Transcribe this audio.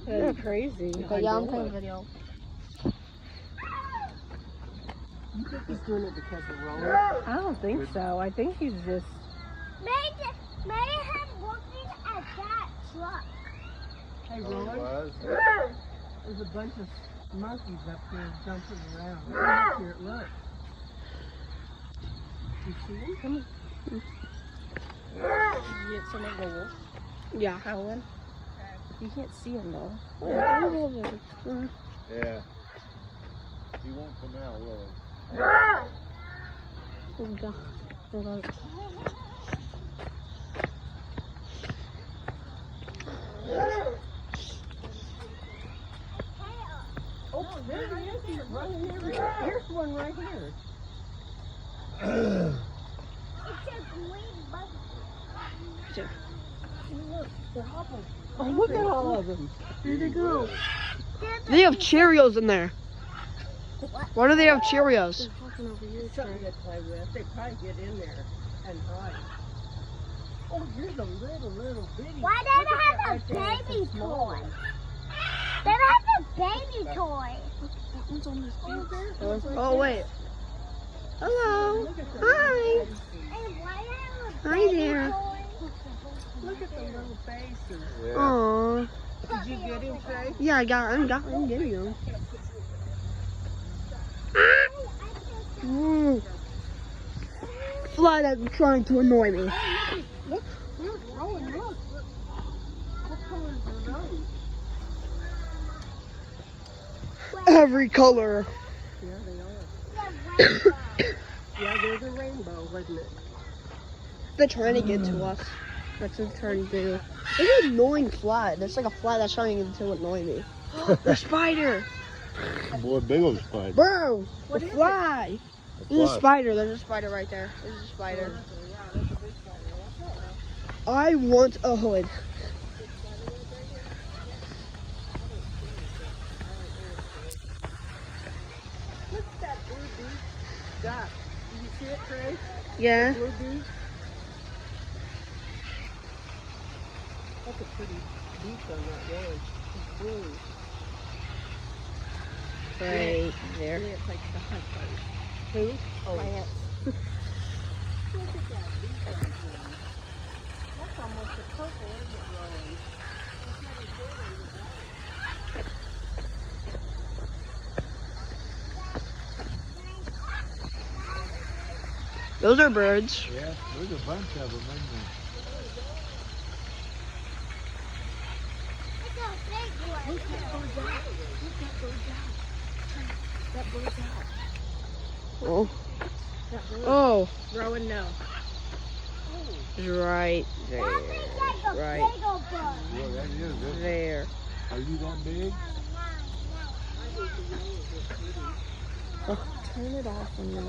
That's crazy. Okay, yeah, I'm playing video. You think he's doing it because of Rowan? I don't think so. I think he's just. May have looking at that truck. Hey, Rowan, there's a bunch of monkeys up here jumping around. Look here, look. You see them? You get some of the wolf Yeah. howling. You can't see him though. Yeah. He won't come out, will he? Oh, there he is. He's running everywhere. Here's one right here. It's a green buggy. Look, they're hopping. Oh, look at all of them. Where'd they go? They have Cheerios in there. Why do they have Cheerios? Something to play with. They probably get in there and hide. Oh, here's a little bitty. Why don't I have a baby toy? They don't have a baby toy. Oh wait. Hello. Hi. And why do I have a Hi baby there. toy? Look at the little faces. Yeah. Aww. Did you get him, Trey? Yeah, I'm getting them. Fly that's trying to annoy me. Look, Rowan, look. What color is the nose? Every color. Yeah, they are. The rainbow. Yeah, there's a rainbow, wasn't it? They're trying to get to us. That's what they're trying to do. There's an annoying fly. There's like a fly that's trying to annoy me. The spider. Boy, big old spider. Bro, the fly. There's a Fly. spider. There's a spider right there. There's a spider. I want a hood. Look at that blue beak duck. Did you see it, Trey? Yeah. Blue beak. That's a pretty beak on that one. It's blue. Right there. Yeah, it's like the hunt bird. Who? Oh, My aunt. look at that beak on there. That's almost a purple, isn't it, Rowan? Those are birds. Yeah, there's a bunch of them, isn't there? It's a big one. Look that bird's out. Look that bird's out. That bird's out. Oh. That bird. Oh. Rowan, no. It's right there. That looks like a Right big old bird. Yeah, that is it. there. Are you that big? Oh, turn it off when you're